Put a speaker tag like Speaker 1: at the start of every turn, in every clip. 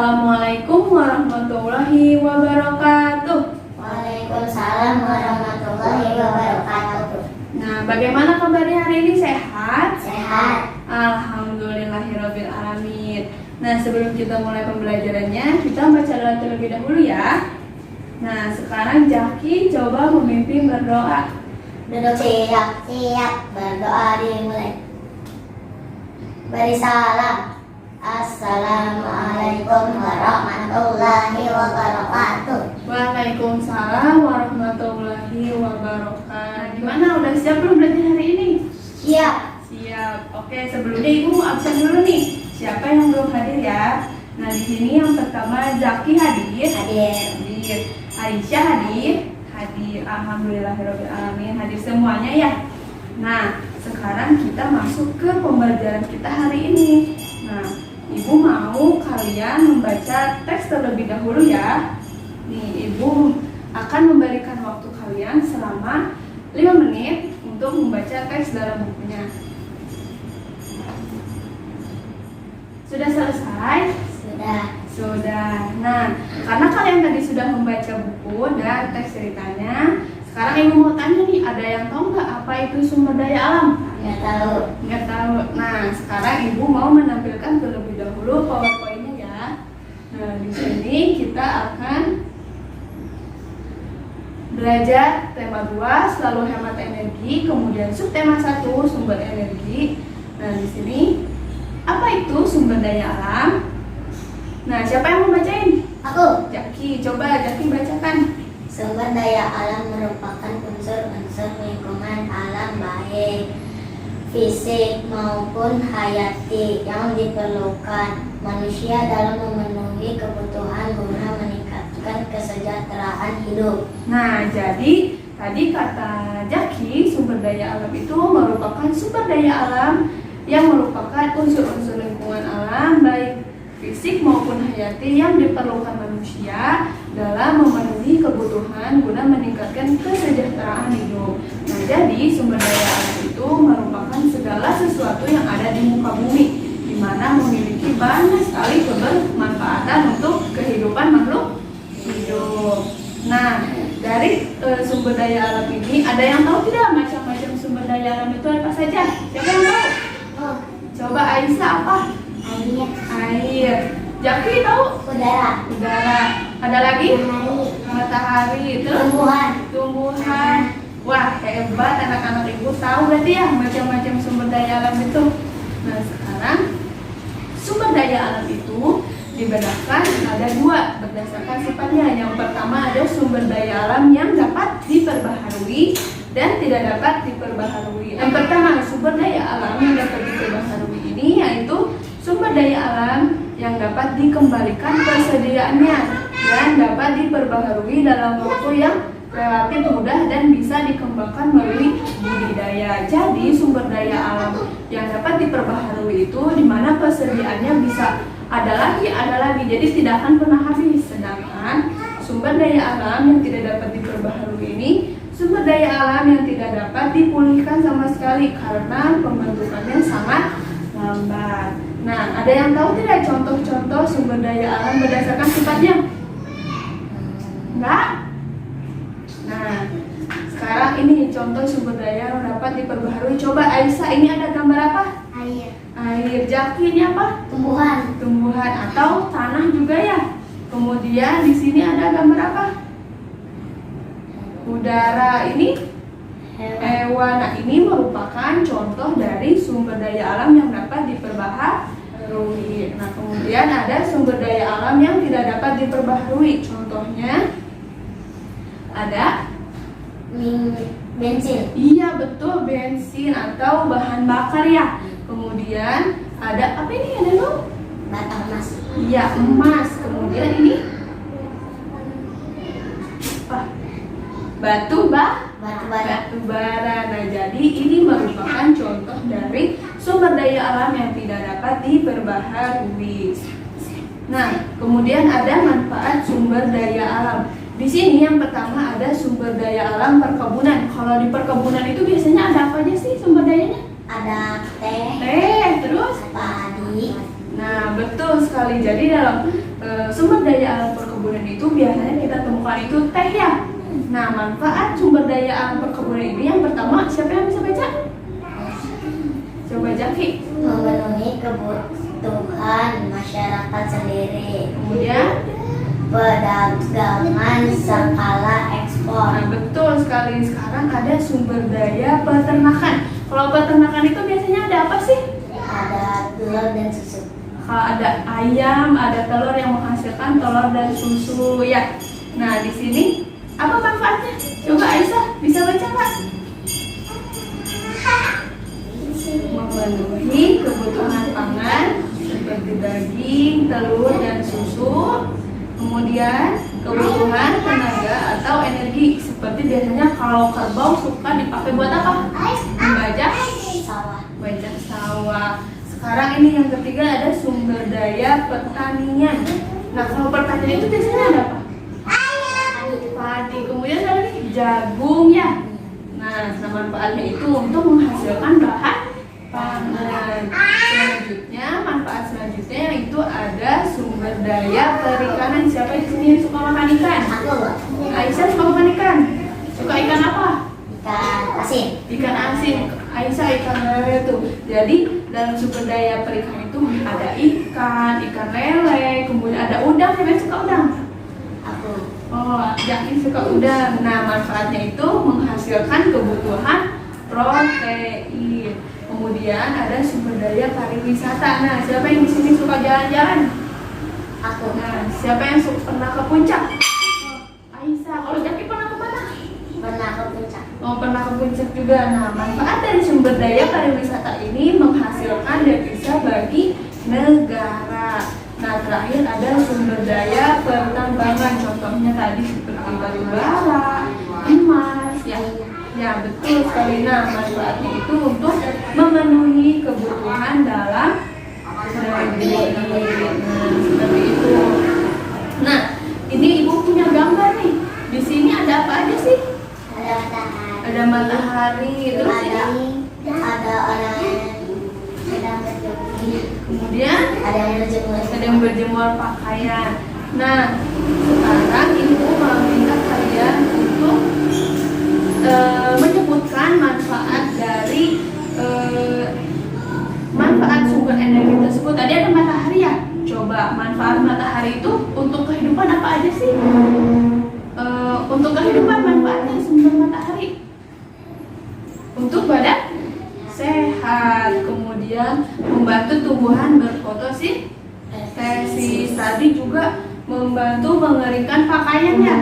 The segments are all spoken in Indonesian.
Speaker 1: Assalamualaikum warahmatullahi wabarakatuh.
Speaker 2: Waalaikumsalam warahmatullahi wabarakatuh.
Speaker 1: Nah, bagaimana kabarnya hari ini? Sehat?
Speaker 2: Sehat.
Speaker 1: Alhamdulillahirabbil alamin. Nah, sebelum kita mulai pembelajarannya, kita baca doa terlebih dahulu ya. Nah, sekarang Jaki coba memimpin berdoa.
Speaker 2: Duduk siap, berdoa dimulai. Beri salam. Assalamualaikum warahmatullahi wabarakatuh.
Speaker 1: Waalaikumsalam warahmatullahi wabarakatuh. Gimana? Udah siap belum belajar hari ini?
Speaker 2: Siap.
Speaker 1: Siap. Oke, sebelumnya Ibu mau absen dulu nih. Siapa yang belum hadir ya? Nah, di sini yang pertama Zaki hadir. Hadir. Aisyah hadir. Hadir. Alhamdulillahirabbil alamin. Hadir semuanya ya. Nah, sekarang kita masuk ke pembelajaran kita hari ini. Nah, Ibu mau kalian membaca teks terlebih dahulu ya. Nih, Ibu akan memberikan waktu kalian selama 5 menit untuk membaca teks dalam bukunya. Sudah selesai? Sudah. Nah, karena kalian tadi sudah membaca buku dan teks ceritanya, sekarang Ibu mau tanya nih, ada yang tahu nggak apa itu sumber daya alam? Nggak tahu. Nah, sekarang Ibu mau menampilkan terlebih dahulu PowerPoint-nya ya. Nah, di sini kita akan belajar tema 2, selalu hemat energi, kemudian subtema 1, sumber energi. Nah, di sini apa itu sumber daya alam? Nah, siapa yang mau bacain?
Speaker 2: Aku.
Speaker 1: Jaki, coba Jaki bacakan.
Speaker 2: Sumber daya alam merupakan unsur-unsur lingkungan alam baik fisik maupun hayati yang diperlukan manusia dalam memenuhi kebutuhan guna meningkatkan kesejahteraan hidup.
Speaker 1: Nah, jadi tadi kata Jaki, sumber daya alam itu merupakan sumber daya alam yang merupakan unsur-unsur lingkungan alam baik fisik maupun hayati yang diperlukan manusia dalam memenuhi kebutuhan guna meningkatkan kesejahteraan hidup. Nah, jadi sumber daya alam itu merupakan segala sesuatu yang ada di muka bumi, di mana memiliki banyak sekali kebermanfaatan untuk kehidupan makhluk hidup. Nah, dari sumber daya alam ini, ada yang tahu tidak macam-macam sumber daya alam itu apa saja? Siapa yang tahu? Coba Aisyah apa? Air. Jaki tahu?
Speaker 2: Udara.
Speaker 1: Ada lagi? Matahari. Terus? Tumbuhan. Wah, hebat anak-anak Ibu tahu berarti ya macam-macam sumber daya alam itu. Nah, sekarang sumber daya alam itu dibedakan ada 2 berdasarkan sifatnya. Yang pertama ada sumber daya alam yang dapat diperbaharui dan tidak dapat diperbaharui. Yang pertama, sumber daya alam yang dapat diperbaharui ini yaitu sumber daya alam yang dapat dikembalikan persediaannya dan dapat diperbaharui dalam waktu yang relatif mudah dan bisa dikembangkan melalui budidaya. Jadi sumber daya alam yang dapat diperbaharui itu di mana persediaannya bisa ada lagi, jadi tidak akan pernah habis. Sedangkan sumber daya alam yang tidak dapat diperbaharui ini sumber daya alam yang tidak dapat dipulihkan sama sekali karena pembentukannya sangat lambat. Nah, ada yang tahu tidak contoh-contoh sumber daya alam berdasarkan sifatnya? Enggak? Nah, sekarang ini contoh sumber daya yang dapat diperbaharui. Coba Aisyah, ini ada gambar apa? Air. Jaki, ini apa? Tumbuhan atau tanah juga ya. Kemudian di sini ada gambar apa? Udara. Ini hewan. Nah, ini merupakan contoh dari sumber daya alam yang dapat diperbaharui. Nah, kemudian ada sumber daya alam yang tidak dapat diperbaharui. Contohnya ada
Speaker 2: bensin.
Speaker 1: Iya, betul, bensin atau bahan bakar ya. Kemudian ada apa ini? Ada lo?
Speaker 2: Bata emas.
Speaker 1: Iya, emas. Kemudian ini apa? Batu bara. Nah, jadi ini merupakan contoh dari sumber daya alam yang tidak dapat diperbaharui. Nah, kemudian ada manfaat sumber daya alam. Di sini yang pertama ada sumber daya alam perkebunan. Kalau di perkebunan itu biasanya ada apa aja sih sumber dayanya?
Speaker 2: Ada teh,
Speaker 1: Terus?
Speaker 2: padi.
Speaker 1: Nah, betul sekali. Jadi dalam sumber daya alam perkebunan itu biasanya kita temukan itu teh ya. Nah, manfaat sumber daya alam perkebunan ini yang pertama, siapa yang bisa baca? Coba Jaki.
Speaker 2: Memenuhi kebutuhan masyarakat sendiri.
Speaker 1: Kemudian,
Speaker 2: Perdagangan skala ekspor.
Speaker 1: nah, betul sekali. Sekarang ada sumber daya peternakan. Kalau peternakan itu biasanya ada apa sih?
Speaker 2: Ada telur dan susu.
Speaker 1: Kalau ada ayam, ada telur yang menghasilkan telur dan susu ya. Nah, di sini apa manfaatnya? Coba Aisyah bisa baca nggak? Memenuhi kebutuhan pangan seperti daging, telur, dan susu. Kemudian kebutuhan tenaga atau energi seperti biasanya kalau kerbau suka dipakai buat apa? Membajak
Speaker 2: Sawah.
Speaker 1: bajak sawah. Sekarang ini yang ketiga ada sumber daya pertanian. Nah, kalau pertanian itu biasanya ada apa? Padi. Kemudian ada lagi jagung ya. Nah, manfaatnya itu untuk menghasilkan bahan pangan. Selanjutnya, manfaat selanjutnya itu ada sumber daya perikanan. Siapa di sini yang suka makan ikan?
Speaker 2: Aku
Speaker 1: Aisyah suka makan ikan. Suka ikan apa?
Speaker 2: ikan asin.
Speaker 1: Ikan asin. Aisyah ikan lele tuh. Jadi dalam sumber daya perikanan itu ada ikan lele, kemudian ada udang. Siapa yang suka udang?
Speaker 2: Aku
Speaker 1: Oh, Jaki suka udang. Nah, manfaatnya itu menghasilkan kebutuhan protein. Kemudian ada sumber daya pariwisata. Nah, siapa yang di sini suka jalan-jalan?
Speaker 2: aku
Speaker 1: Nah, siapa yang pernah ke puncak? Aisyah. Kalau Jaki pernah ke mana?
Speaker 2: pernah ke puncak.
Speaker 1: Oh, pernah ke puncak juga. Nah, manfaat dari sumber daya pariwisata ini menghasilkan devisa bagi negara. Nah, terakhir ada sumber daya pertambangan. Contohnya tadi seperti batu bara, emas, ya betul sekali. Nah, manfaatnya itu untuk memenuhi kebutuhan dalam negeri. Nah, seperti itu. Nah, ini ibu punya gambar nih. Di sini ada apa aja sih?
Speaker 2: Ada matahari.
Speaker 1: Ada matahari, terus ya.
Speaker 2: Ada orang yang sedang berjogging.
Speaker 1: Kemudian
Speaker 2: Ada yang berjemur.
Speaker 1: sedang berjemur pakaian. Nah, sekarang ibu mau minta kalian untuk menyebutkan manfaat dari manfaat sumber energi tersebut. Tadi ada matahari ya. Coba manfaat matahari itu untuk kehidupan apa aja sih? Untuk kehidupan manfaatnya sumber matahari. Untuk badan sehat, kemudian membantu tumbuhan berfotosintesis. Tadi juga membantu mengeringkan pakaiannya.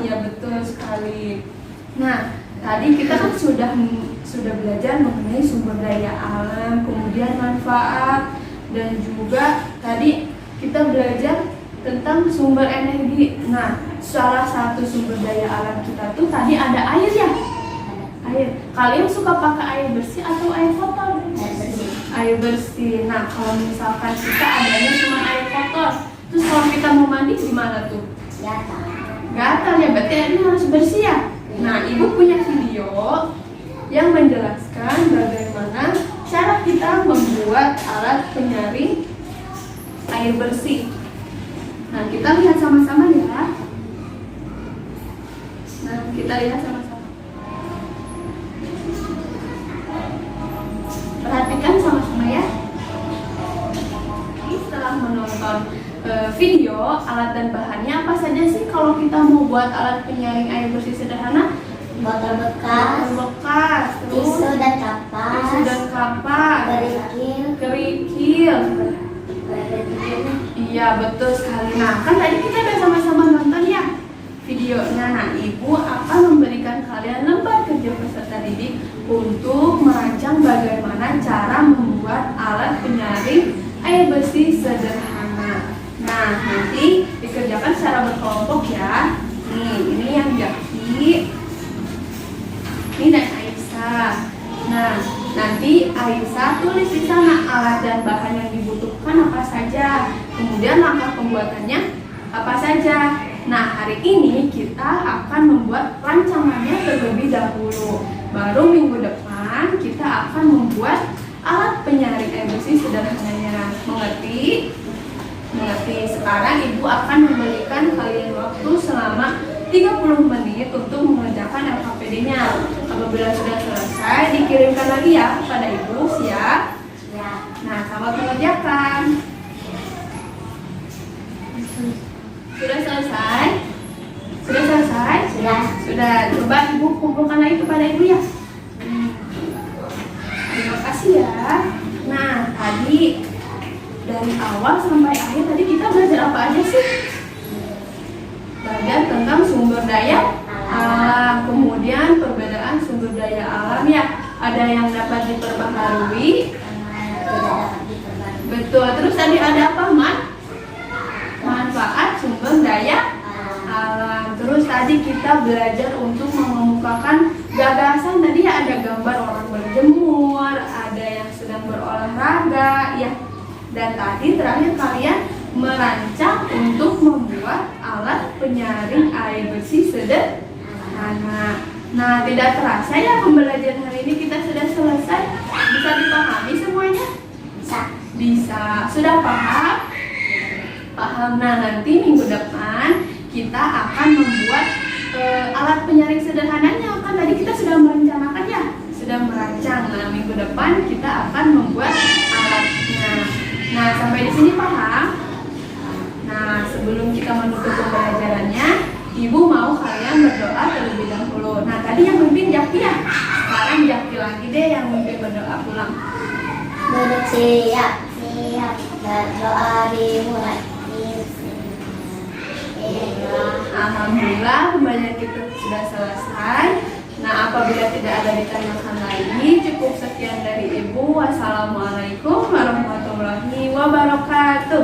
Speaker 1: Iya betul sekali. Nah, tadi kita kan sudah belajar mengenai sumber daya alam, kemudian manfaat, dan juga tadi kita belajar tentang sumber energi. Nah, salah satu sumber daya alam kita tuh tadi ada air ya. Air. Kalian suka pakai air bersih atau air kotor?
Speaker 2: Air bersih.
Speaker 1: Air bersih. Nah, kalau misalkan kita adanya cuma air kotor, terus kalau kita mau mandi gimana tuh?
Speaker 2: Gatal.
Speaker 1: Gatal ya, berarti airnya harus bersih ya. Nah, ibu punya video yang menjelaskan bagaimana cara kita membuat alat penyaring air bersih. Nah, kita lihat sama-sama ya. Nah, kita lihat sama-sama. Perhatikan sama-sama ya. Setelah menonton video alat dan bahannya apa saja sih kalau kita mau buat alat penyaring air bersih sederhana?
Speaker 2: Botol bekas.
Speaker 1: Terus
Speaker 2: Tisu dan kapas.
Speaker 1: tisu dan kapas, kerikil. Iya betul sekali. Nah, kan tadi kita udah sama-sama nonton ya videonya. Nah, ibu akan memberikan kalian lembar kerja peserta didik untuk merancang bagaimana cara membuat alat penyaring air bersih sederhana. Nah, nanti dikerjakan secara berkelompok ya. Nih, ini yang Jaki, ini dan Aisyah. Nah, nanti Aisyah tulis di sana alat dan bahan yang dibutuhkan apa saja. Kemudian langkah pembuatannya apa saja. Nah, hari ini kita akan membuat rancangannya terlebih dahulu. Baru minggu depan kita akan membuat alat penyaring air bersih sederhananya. Mengerti? Mengerti. Sekarang ibu 30 menit untuk mengerjakan LKPD-nya. Apabila sudah selesai, dikirimkan lagi ya kepada Ibu, siap?
Speaker 2: Ya.
Speaker 1: Nah, selamat mengerjakan. Sudah selesai? Sudah selesai?
Speaker 2: Sudah.
Speaker 1: Sudah. Coba Ibu kumpulkan lagi kepada Ibu ya. Terima kasih ya. Nah, tadi dari awal sampai akhir tadi kita belajar apa aja sih? Belajar tentang sumber daya alam, kemudian perbedaan sumber daya alam ya. Ada yang dapat diperbaharui.
Speaker 2: Tidak dapat diperbarui.
Speaker 1: Betul. Terus tadi ada apa, manfaat sumber daya alam. Terus tadi kita belajar untuk mengemukakan gagasan. Tadi ya ada gambar orang berjemur, ada yang sedang berolahraga ya. Dan tadi terakhir kalian merancang untuk membuat alat penyaring air bersih sederhana. Nah, tidak terasa ya pembelajaran hari ini kita sudah selesai. Bisa dipahami semuanya?
Speaker 2: Bisa.
Speaker 1: Bisa. Sudah paham? Paham. Nah, nanti minggu depan kita akan membuat alat penyaring sederhananya. Kan tadi kita sudah merencanakan ya, sudah merancang. Nah, minggu depan kita akan membuat alatnya. Nah, sampai di sini paham? Nah, sebelum kita menutup pembelajarannya, Ibu mau kalian berdoa terlebih dahulu. Nah, tadi yang memimpin Jaki ya. Sekarang Jaki lagi deh yang memimpin berdoa pulang.
Speaker 2: Duduk siap. Siap. Berdoa dimulai.
Speaker 1: Alhamdulillah pembelajaran kita sudah selesai. Nah, apabila tidak ada ditanyakan lagi, cukup sekian dari Ibu. Wassalamualaikum warahmatullahi wabarakatuh.